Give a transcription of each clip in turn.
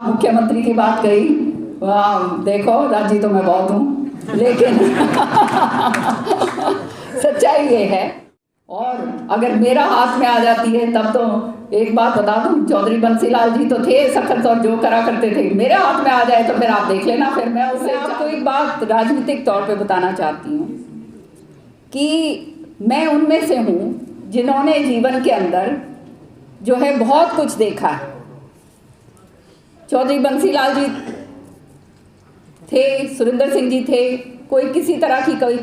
मुख्यमंत्री की बात कही, देखो राजी तो मैं बहुत हूँ, लेकिन सच्चाई ये है। और अगर मेरा हाथ में आ जाती है तब तो एक बात बता दूं, चौधरी बंसीलाल जी तो थे सख्त और जो करा करते थे, मेरे हाथ में आ जाए तो फिर आप देख लेना। फिर मैं उससे आपको एक बात राजनीतिक तौर पे बताना चाहती हूँ कि मैं उनमें से हूँ जिन्होंने जीवन के अंदर जो है बहुत कुछ देखा है। चौधरी बंसीलाल जी थे, सुरिंदर सिंह जी थे, कोई किसी तरह की कभी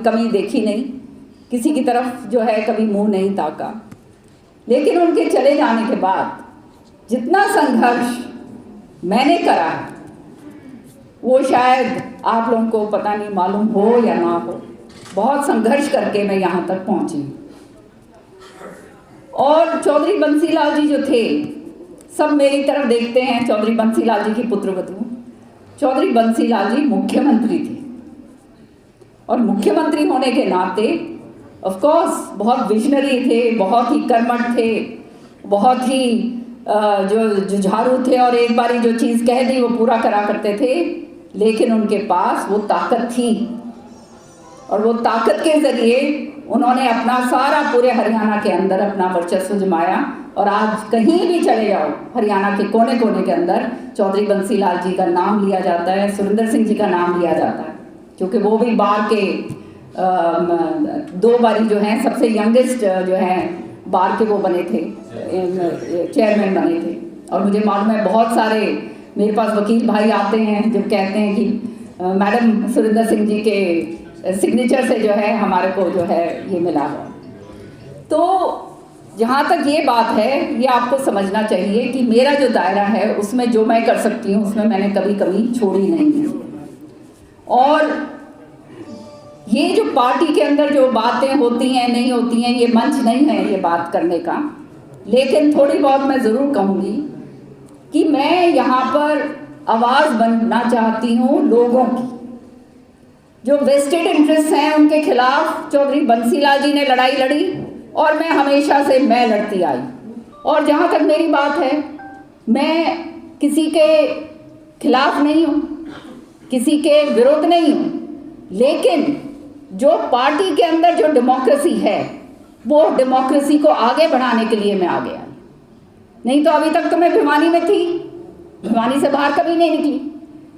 कमी देखी नहीं, किसी की तरफ जो है कभी मुंह नहीं ताका। लेकिन उनके चले जाने के बाद जितना संघर्ष मैंने करा वो शायद आप लोगों को पता नहीं मालूम हो या ना हो। बहुत संघर्ष करके मैं यहाँ तक पहुँची। और चौधरी बंसीलाल जी जो थे, सब मेरी तरफ देखते हैं, चौधरी बंसीलाल जी की पुत्रवधू चौधरी बंसीलाल जी मुख्यमंत्री थे, और मुख्यमंत्री होने के नाते ऑफ कोर्स बहुत विजनरी थे, बहुत ही कर्मठ थे, बहुत ही जो जुझारू थे, और एक बारी जो चीज़ कह दी वो पूरा करा करते थे। लेकिन उनके पास वो ताकत थी, और वो ताकत के ज़रिए उन्होंने अपना सारा पूरे हरियाणा के अंदर अपना वर्चस्व जमाया। और आज कहीं भी चले जाओ हरियाणा के कोने कोने के अंदर चौधरी बंसीलाल जी का नाम लिया जाता है, सुरिंदर सिंह जी का नाम लिया जाता है, क्योंकि वो भी बार के 2 बारी जो हैं सबसे यंगेस्ट जो हैं बार के वो बने थे, चेयरमैन बने थे। और मुझे मालूम है बहुत सारे मेरे पास वकील भाई आते हैं जब कहते हैं कि मैडम सुरिंदर सिंह जी के सिग्नेचर से जो है हमारे को जो है ये मिला है। तो जहाँ तक ये बात है, ये आपको समझना चाहिए कि मेरा जो दायरा है उसमें जो मैं कर सकती हूँ उसमें मैंने कभी कमी छोड़ी नहीं है। और ये जो पार्टी के अंदर जो बातें होती हैं नहीं होती हैं, ये मंच नहीं है ये बात करने का, लेकिन थोड़ी बहुत मैं ज़रूर कहूँगी कि मैं यहाँ पर आवाज़ बनना चाहती हूँ लोगों की। जो वेस्टेड इंटरेस्ट हैं उनके खिलाफ चौधरी बंसीलाल जी ने लड़ाई लड़ी, और मैं हमेशा से मैं लड़ती आई। और जहाँ तक मेरी बात है, मैं किसी के खिलाफ नहीं हूँ, किसी के विरोध नहीं हूँ, लेकिन जो पार्टी के अंदर जो डेमोक्रेसी है वो डेमोक्रेसी को आगे बढ़ाने के लिए मैं आगे आई। नहीं तो अभी तक तो मैं भिवानी में थी, भिवानी से बाहर कभी नहीं निकली।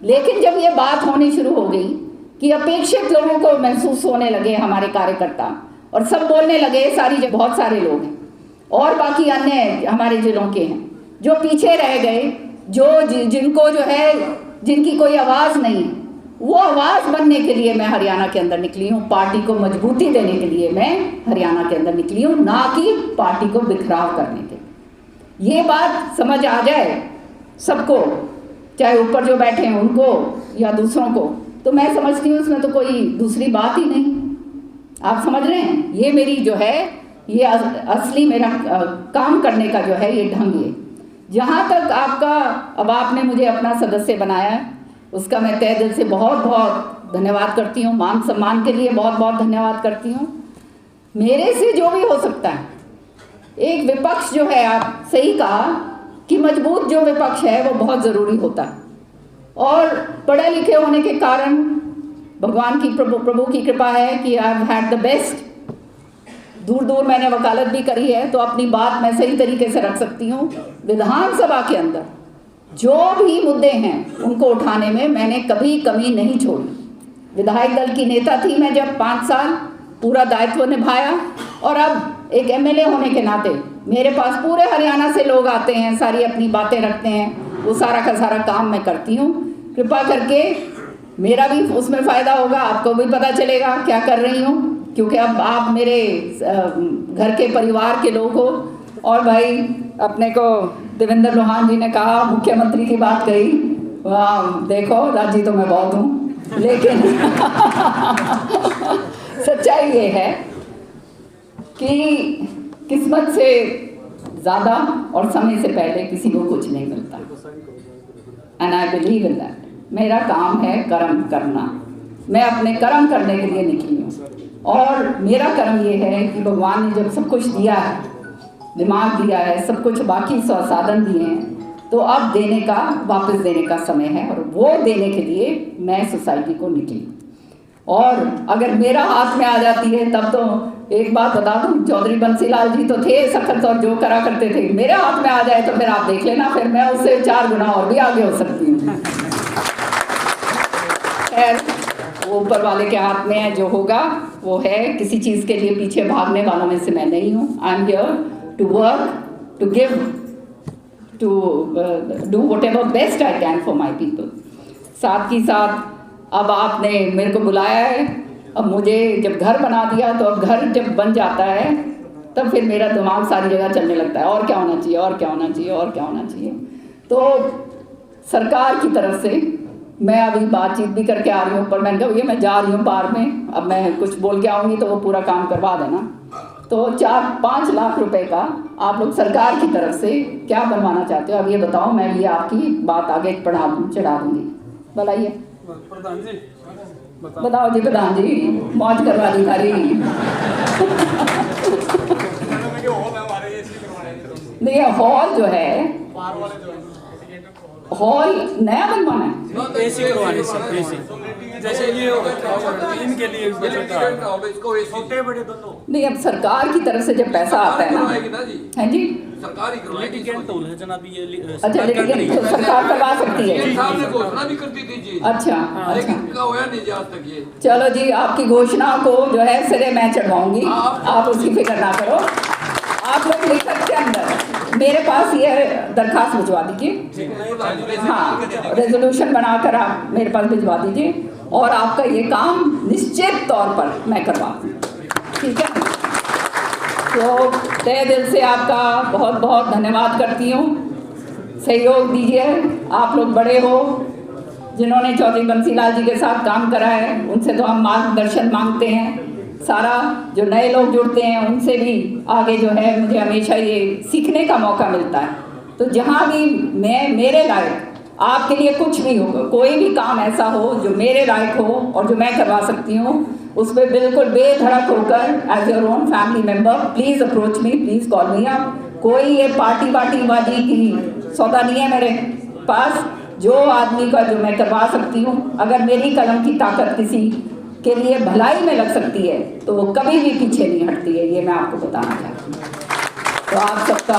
लेकिन जब ये बात होनी शुरू हो गई कि अपेक्षित लोगों को महसूस होने लगे हमारे कार्यकर्ता, और सब बोलने लगे, बहुत सारे लोग हैं और बाकी अन्य हमारे जिलों के हैं जो पीछे रह गए, जिनको जो है जिनकी कोई आवाज़ नहीं, वो आवाज़ बनने के लिए मैं हरियाणा के अंदर निकली हूँ। पार्टी को मजबूती देने के लिए मैं हरियाणा के अंदर निकली हूँ, ना कि पार्टी को बिखराव करने के लिए। ये बात समझ आ जाए सबको, चाहे ऊपर जो बैठे हैं उनको या दूसरों को, तो मैं समझती हूँ उसमें तो कोई दूसरी बात ही नहीं। आप समझ रहे हैं, ये मेरी जो है ये असली मेरा काम करने का जो है ये ढंग है। जहाँ तक आपका, अब आपने मुझे अपना सदस्य बनाया है, उसका मैं तहे दिल से बहुत बहुत धन्यवाद करती हूँ। मान सम्मान के लिए बहुत बहुत धन्यवाद करती हूँ। मेरे से जो भी हो सकता है, एक विपक्ष जो है, आप सही कहा कि मजबूत जो विपक्ष है वो बहुत ज़रूरी होता है। और पढ़े लिखे होने के कारण भगवान की प्रभु की कृपा है कि I have had the best. दूर दूर मैंने वकालत भी करी है, तो अपनी बात मैं सही तरीके से रख सकती हूँ। विधानसभा के अंदर जो भी मुद्दे हैं उनको उठाने में मैंने कभी कमी नहीं छोड़ी। विधायक दल की नेता थी मैं जब 5 साल, पूरा दायित्व निभाया। और अब एक एमएलए होने के नाते मेरे पास पूरे हरियाणा से लोग आते हैं, सारी अपनी बातें रखते हैं, वो सारा का सारा काम मैं करती हूँ। कृपा करके मेरा भी उसमें फ़ायदा होगा, आपको भी पता चलेगा क्या कर रही हूँ, क्योंकि अब आप मेरे घर के परिवार के लोग हो। और भाई अपने को देवेंद्र लोहान जी ने कहा, मुख्यमंत्री की बात कही, देखो राजी तो मैं बहुत हूँ, लेकिन सच्चाई ये है कि किस्मत से ज़्यादा और समय से पहले किसी को कुछ नहीं मिलता, and I believe in that. मेरा काम है कर्म करना, मैं अपने कर्म करने के लिए निकली हूँ। और मेरा कर्म ये है कि भगवान ने जब सब कुछ दिया है, दिमाग दिया है, सब कुछ बाकी साधन दिए हैं, तो अब देने का, वापस देने का समय है, और वो देने के लिए मैं सोसाइटी को निकली। और अगर मेरा हाथ में आ जाती है तब तो एक बात बता दूं, चौधरी बंसीलाल जी तो थे सख्त और जो करा करते थे, मेरे हाथ में आ जाए तो फिर आप देख लेना, फिर मैं उससे 4 गुना और भी आगे हो सकती हूँ। खैर, वो ऊपर वाले के हाथ में है, जो होगा वो है। किसी चीज़ के लिए पीछे भागने वालों में से मैं नहीं हूँ। I am here to work, to give, to do whatever best I can for my people. साथ ही साथ अब आपने मेरे को बुलाया है, अब मुझे जब घर बना दिया तो अब घर जब बन जाता है तब फिर मेरा दिमाग सारी जगह चलने लगता है, और क्या होना चाहिए, और क्या होना चाहिए, और क्या होना चाहिए। तो सरकार की तरफ से मैं अभी बातचीत भी करके आ रही हूँ, पर मैंने कहा भैया मैं जा रही हूँ बाहर में, अब मैं कुछ बोल के आऊँगी तो वो पूरा काम करवा देना। तो 4-5 लाख रुपए का आप लोग सरकार की तरफ से क्या बनवाना चाहते हो, अब ये बताओ, मैं ये आपकी बात आगे चढ़ा दूँगी। बताइए प्रधान जी, बताओ जी, प्रधान जी मौज करवा दी सारी। नहीं, हॉल जो है, हॉल नया बनवाना है, एसी करवानी सर, एसी जैसे ये इनके लिए नहीं, अब सरकार की तरफ से जब पैसा आता है ना, है जी, लिटिगेंट टोल है जनाब, ये अच्छा, लेकिन तो सरकार करवा सकती है। साहब ने घोषणा भी कर दी थी जी, अच्छा, लेकिन अच्छा, इनका होया नहीं आज तक ये। चलो जी, आपकी घोषणा को जो है सिरे मैं चढ़वाऊंगी, आप उसकी फिक्र ना करो। आप लोग लिखत के अंदर मेरे पास ये दरखास्त भिजवा दीजिए, हाँ, रेजोल्यूशन बनाकर आप मेरे पास भिजवा दीजिए, और आपका ये काम निश्चित तौर पर मैं करवा दूँ, ठीक है। तो तहे दिल से आपका बहुत बहुत धन्यवाद करती हूँ, सहयोग दीजिए। आप लोग बड़े हो, जिन्होंने चौधरी बंसीलाल जी के साथ काम करा है, उनसे तो हम मार्गदर्शन मांगते हैं। सारा जो नए लोग जुड़ते हैं उनसे भी आगे जो है मुझे हमेशा ये सीखने का मौका मिलता है। तो जहाँ भी मैं मेरे लायक आपके लिए कुछ भी हो, कोई भी काम ऐसा हो जो मेरे लायक हो और जो मैं करवा सकती हूँ, उस पर बिल्कुल बेधड़क होकर as your own family member please approach me, please call me up. कोई ये पार्टी बाजी की सौदा नहीं है मेरे पास। जो आदमी का जो मैं करवा सकती हूँ, अगर मेरी कलम की ताकत किसी के लिए भलाई में लग सकती है तो वो कभी भी पीछे नहीं हटती है, ये मैं आपको बताना चाहती हूँ। तो आप सबका